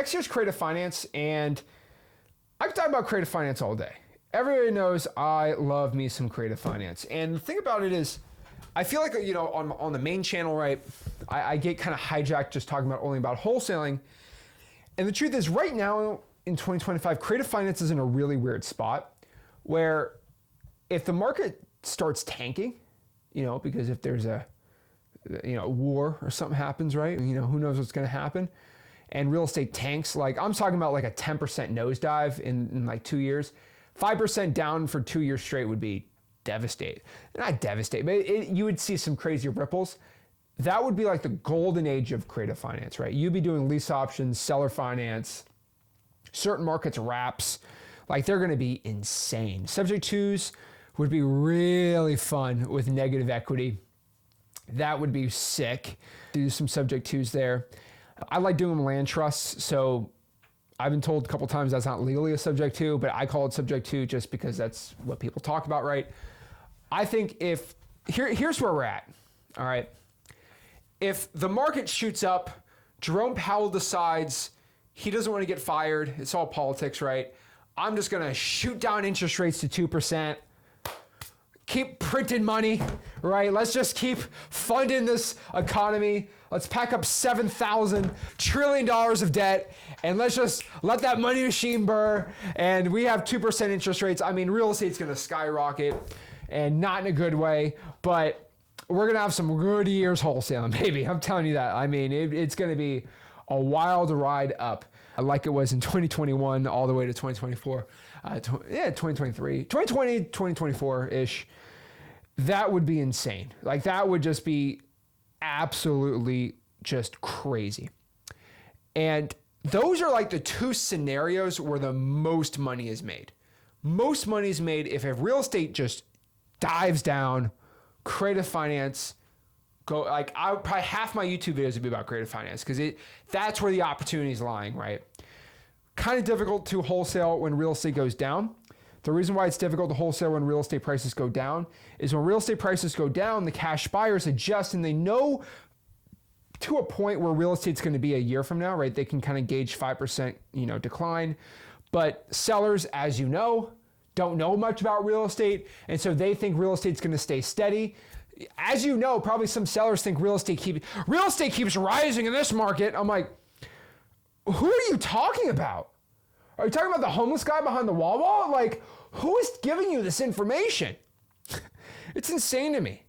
next year's creative finance, and I could talk about creative finance all day. Everybody knows I love me some creative finance. And the thing about it is, I feel like, on the main channel, right, I get kind of hijacked just talking about only about wholesaling. And the truth is, right now in 2025, creative finance is in a really weird spot where if the market starts tanking, because if there's a war or something happens, right, who knows what's going to happen, and real estate tanks, like I'm talking about like a 10% nosedive in like 2 years. 5% down for 2 years straight would be devastating. Not devastating, but you would see some crazy ripples. That would be like the golden age of creative finance, right? You'd be doing lease options, seller finance, certain markets wraps. Like they're gonna be insane. Subject twos would be really fun with negative equity. That would be sick. Do some subject twos there. I like doing land trusts, so I've been told a couple times that's not legally a subject to, but I call it subject to just because that's what people talk about, right? I think here's where we're at, all right? If the market shoots up, Jerome Powell decides he doesn't want to get fired, it's all politics, right? I'm just gonna shoot down interest rates to 2%, keep printing money, right? Let's just keep funding this economy. Let's pack up $7,000 trillion of debt and let's just let that money machine burr. And we have 2% interest rates. I mean, real estate's gonna skyrocket and not in a good way, but we're gonna have some good years wholesaling, baby. I'm telling you that. I mean, it's gonna be a wild ride up like it was in 2021 all the way to 2024. 2023, 2020, 2024-ish. That would be insane. Like that would just be absolutely just crazy. And those are like the two scenarios where the most money is made. Most money is made if real estate just dives down, creative finance, probably half my YouTube videos would be about creative finance because that's where the opportunity is lying, right? Kind of difficult to wholesale when real estate goes down. The reason why it's difficult to wholesale when real estate prices go down is when real estate prices go down, the cash buyers adjust and they know to a point where real estate's going to be a year from now, right? They can kind of gauge 5%, decline. But sellers, as you know, don't know much about real estate. And so they think real estate's going to stay steady. As you know, probably some sellers think real estate keeps rising in this market. I'm like, who are you talking about? Are you talking about the homeless guy behind the wall? Like, who is giving you this information? It's insane to me.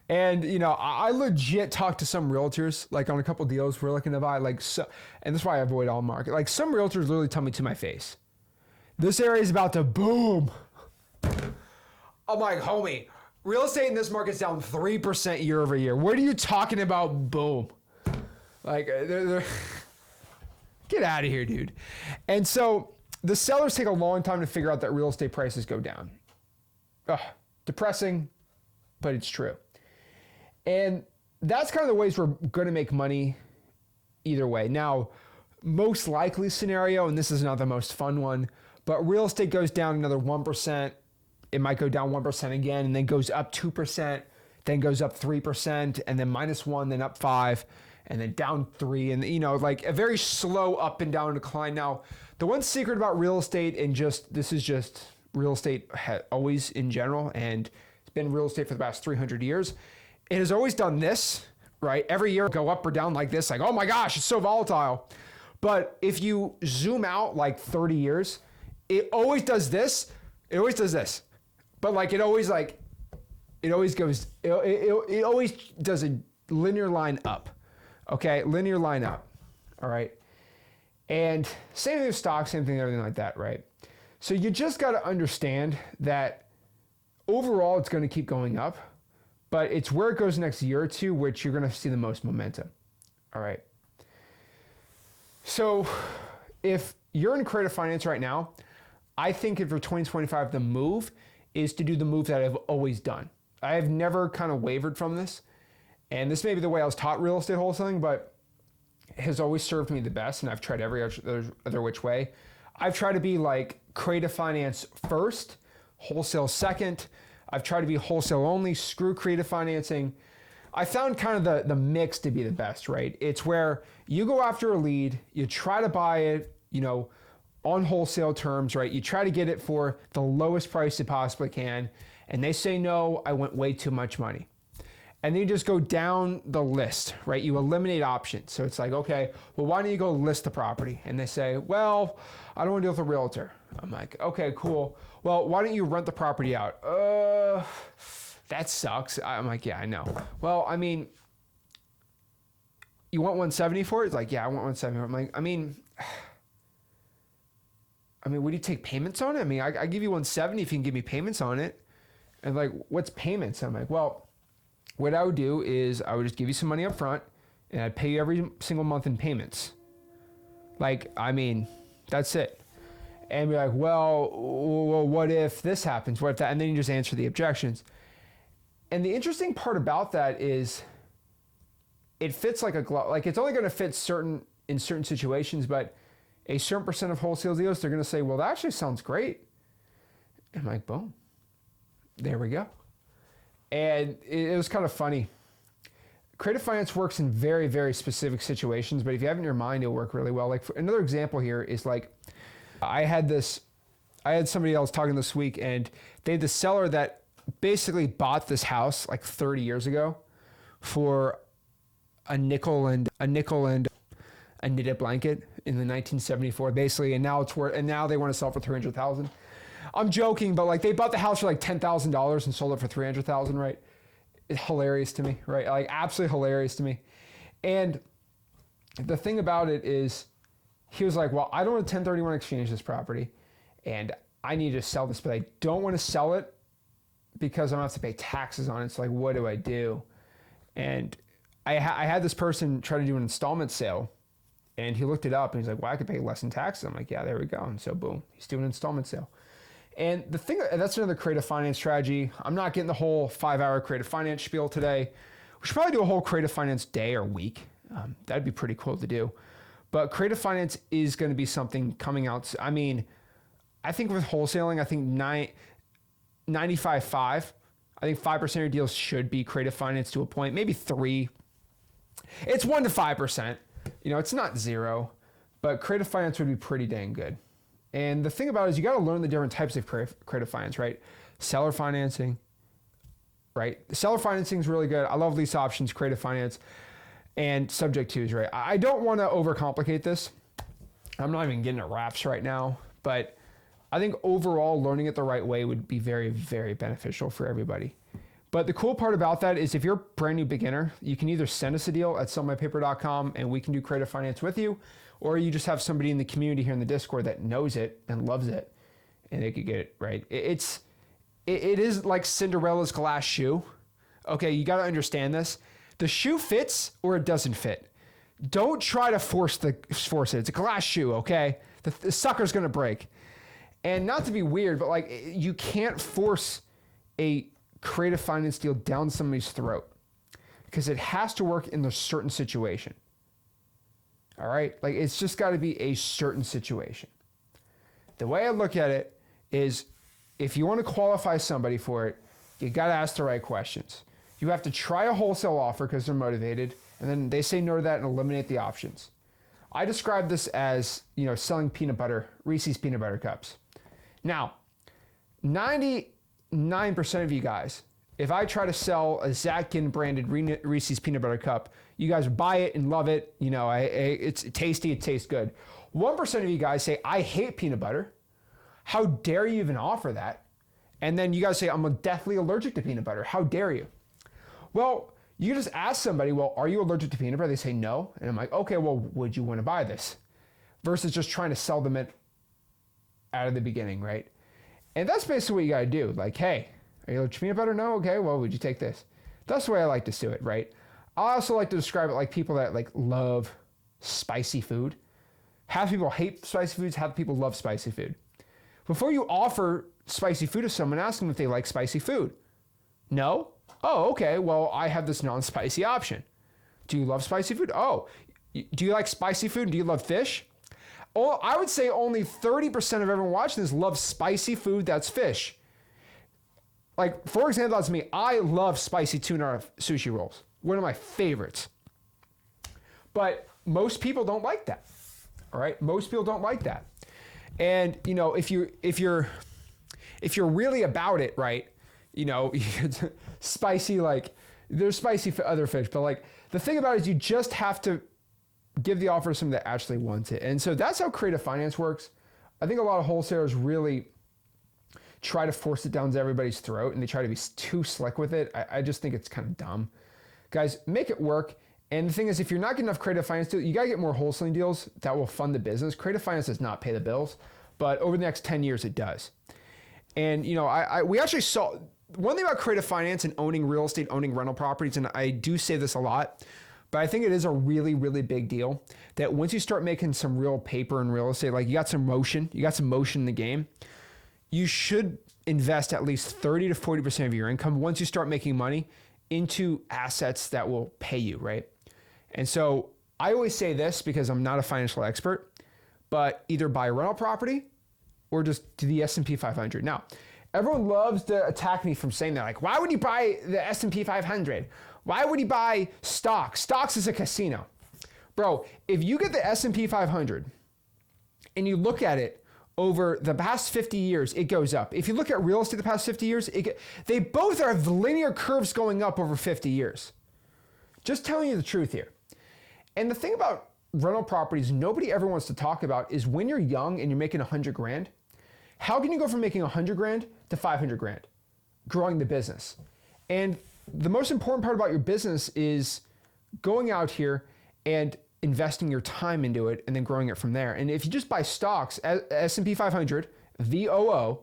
And, I legit talked to some realtors, like on a couple deals we're looking to buy, and that's why I avoid all market. Like some realtors literally tell me to my face, this area is about to boom. I'm like, homie, real estate in this market's down 3% year over year. What are you talking about, boom? Like, get out of here, dude. And so the sellers take a long time to figure out that real estate prices go down. Ugh, depressing, but it's true. And that's kind of the ways we're going to make money either way. Now, most likely scenario, and this is not the most fun one, but real estate goes down another 1%. It might go down 1% again, and then goes up 2%, then goes up 3%, and then -1, then up 5%, and then down 3%, and like a very slow up and down decline. Now, the one secret about real estate, and this is just real estate always in general, and it's been real estate for the past 300 years. It has always done this, right? Every year go up or down like this, like, oh my gosh, it's so volatile. But if you zoom out like 30 years, it always does this. It always does this. But it always does a linear line up. Okay, linear line up. All right. And same thing with stocks, same thing, everything like that, right? So you just got to understand that overall it's going to keep going up, but it's where it goes next year or two, which you're going to see the most momentum. All right. So if you're in creative finance right now, I think for 2025, the move is to do the move that I've always done. I have never kind of wavered from this. And this may be the way I was taught real estate wholesaling, but it has always served me the best. And I've tried every other which way. I've tried to be like creative finance first, wholesale second. I've tried to be wholesale only, screw creative financing. I found kind of the mix to be the best, right? It's where you go after a lead, you try to buy it, on wholesale terms, right? You try to get it for the lowest price you possibly can, and they say, no, I want way too much money. And then you just go down the list, right? You eliminate options. So it's like, okay, well, why don't you go list the property? And they say, well, I don't want to deal with a realtor. I'm like, okay, cool. Well, why don't you rent the property out? That sucks. I'm like, yeah, I know. Well, I mean, you want 170 for it? It's like, yeah, I want 170. I'm like, I mean, would you take payments on it? I mean, I give you 170 if you can give me payments on it. And like, what's payments? I'm like, well, what I would do is I would just give you some money up front and I'd pay you every single month in payments. Like, I mean, that's it. And be like, well, what if this happens? What if that? And then you just answer the objections. And the interesting part about that is it fits like a glove. Like, it's only going to fit in certain situations, but a certain percent of wholesale deals, they're going to say, well, that actually sounds great. And I'm like, boom, there we go. And it was kind of funny. Creative finance works in very, very specific situations, but if you have it in your mind, it'll work really well. Like, another example here is like, I had somebody else talking this week, and they had the seller that basically bought this house like 30 years ago for a nickel and a knitted blanket in the 1974, basically, and now they want to sell it for $300,000. I'm joking, but like, they bought the house for like $10,000 and sold it for $300,000, right? It's hilarious to me, right? Like, absolutely hilarious to me. And the thing about it is, he was like, well, I don't want to 1031 exchange this property, and I need to sell this, but I don't want to sell it because I'm going to have to pay taxes on it. So like, what do I do? And I had this person try to do an installment sale, and he looked it up and he's like, well, I could pay less in taxes. I'm like, yeah, there we go. And so boom, he's doing an installment sale. And that's another creative finance strategy. I'm not getting the whole 5-hour creative finance spiel today. We should probably do a whole creative finance day or week. That'd be pretty cool to do. But creative finance is going to be something coming out. I mean, I think with wholesaling, I think 95.5. I think 5% of your deals should be creative finance to a point, maybe 3. It's 1 to 5%. It's not 0, but creative finance would be pretty dang good. And the thing about it is, you got to learn the different types of creative finance, right? Seller financing, right? Seller financing is really good. I love lease options, creative finance, and subject twos, right? I don't want to overcomplicate this. I'm not even getting at wraps right now, but I think overall learning it the right way would be very, very beneficial for everybody. But the cool part about that is, if you're a brand new beginner, you can either send us a deal at sellmypaper.com and we can do creative finance with you, or you just have somebody in the community here in the Discord that knows it and loves it, and they could get it, right? It is like Cinderella's glass shoe. Okay, you got to understand this. The shoe fits or it doesn't fit. Don't try to force it. It's a glass shoe, okay? The sucker's going to break. And not to be weird, but like, you can't force a creative finance deal down somebody's throat, because it has to work in a certain situation. All right? Like, it's just got to be a certain situation. The way I look at it is, if you want to qualify somebody for it, you got to ask the right questions. You have to try a wholesale offer because they're motivated, and then they say no to that and eliminate the options. I describe this as, selling peanut butter, Reese's peanut butter cups. Now, 99% of you guys, if I try to sell a Ginn branded Reese's peanut butter cup, you guys buy it and love it. It's tasty, it tastes good. 1% of you guys say, I hate peanut butter. How dare you even offer that? And then you guys say, I'm deathly allergic to peanut butter. How dare you? Well, you just ask somebody, well, are you allergic to peanut butter? They say no. And I'm like, okay, well, would you want to buy this? Versus just trying to sell them it out of the beginning, right? And that's basically what you got to do. Like, hey, are you allergic to peanut butter? No? Okay, well, would you take this? That's the way I like to do it, right? I also like to describe it like people that like love spicy food. Half people hate spicy foods, half people love spicy food. Before you offer spicy food to someone, ask them if they like spicy food. No? Oh, okay, well, I have this non-spicy option. Do you love spicy food? Oh, do you like spicy food? Do you love fish? Oh, I would say only 30% of everyone watching this loves spicy food that's fish. Like, for example, that's me. I love spicy tuna sushi rolls. One of my favorites. But most people don't like that. All right? Most people don't like that. And, you know, if you're really about it, right, you know, spicy, like, there's spicy for other fish, but like, the thing about it is you just have to give the offer to someone that actually wants it. And so that's how creative finance works. I think a lot of wholesalers really try to force it down to everybody's throat, and they try to be too slick with it. I just think it's kind of dumb. Guys, make it work. And the thing is, if you're not getting enough creative finance deals, you got to get more wholesaling deals that will fund the business. Creative finance does not pay the bills, but over the next 10 years, it does. And, you know, we actually saw one thing about creative finance and owning real estate, owning rental properties, and I do say this a lot, but I think it is a really, really big deal that once you start making some real paper in real estate, like you got some motion in the game, you should invest at least 30 to 40% of your income once you start making money into assets that will pay you, right? And so I always say this because I'm not a financial expert, but either buy a rental property or just do the S&P 500. Now, everyone loves to attack me from saying that. Like, why would you buy the S&P 500? Why would you buy stocks? Stocks is a casino. Bro, if you get the S&P 500 and you look at it over the past 50 years, it goes up. If you look at real estate the past 50 years, they both have linear curves going up over 50 years. Just telling you the truth here. And the thing about rental properties nobody ever wants to talk about is when you're young and you're making 100 grand, how can you go from making 100 grand to 500 grand? Growing the business. And the most important part about your business is going out here and investing your time into it and then growing it from there. And if you just buy stocks, S&P 500, VOO,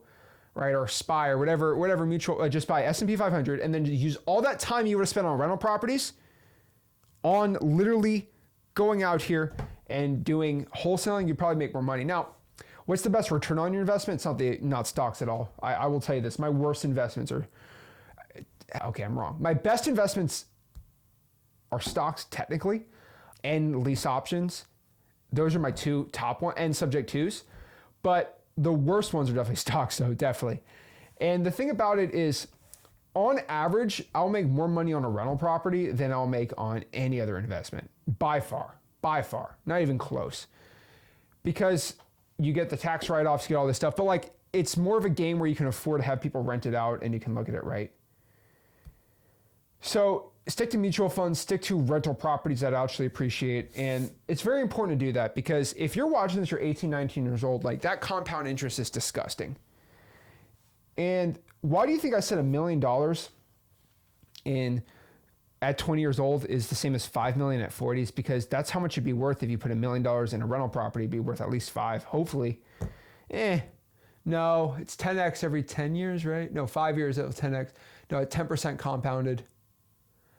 right, or SPY or whatever mutual, just buy S&P 500 and then use all that time you would have spent on rental properties on literally going out here and doing wholesaling, you probably make more money. Now, what's the best return on your investment? It's not stocks at all. I will tell you this. My worst investments are, okay, I'm wrong. My best investments are stocks technically and lease options. Those are my two top ones and subject twos. But the worst ones are definitely stocks, though, definitely. And the thing about it is, on average, I'll make more money on a rental property than I'll make on any other investment. By far, not even close. Because you get the tax write-offs, you get all this stuff, but like, it's more of a game where you can afford to have people rent it out and you can look at it, right? So stick to mutual funds, stick to rental properties that I actually appreciate. And it's very important to do that because if you're watching this, you're 18, 19 years old, like that compound interest is disgusting. And why do you think I said $1 million at 20 years old is the same as 5 million at 40? Is because that's how much it'd be worth if you put $1 million in a rental property. It'd be worth at least 5, hopefully. No, it's 10x every 10 years, right? No, 5 years, it was 10x. No, at 10% compounded.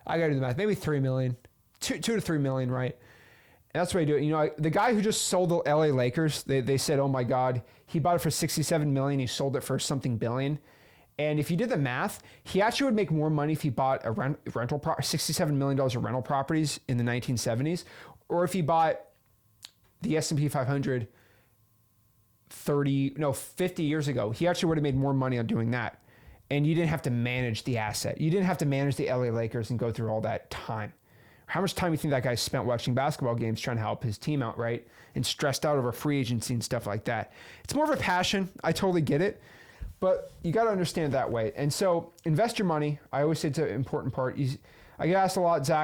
I gotta do the math. Maybe 3 million, 2 to 3 million, right? And that's what I do. You know, the guy who just sold the LA Lakers, they said, oh my God, he bought it for 67 million. He sold it for something billion. And if you did the math, he actually would make more money if he bought a $67 million of rental properties in the 1970s, or if he bought the S&P 500 50 years ago. He actually would have made more money on doing that. And you didn't have to manage the asset. You didn't have to manage the LA Lakers and go through all that time. How much time do you think that guy spent watching basketball games trying to help his team out, right? And stressed out over free agency and stuff like that. It's more of a passion. I totally get it. But you got to understand that way. And so invest your money. I always say it's an important part. I get asked a lot, Zach,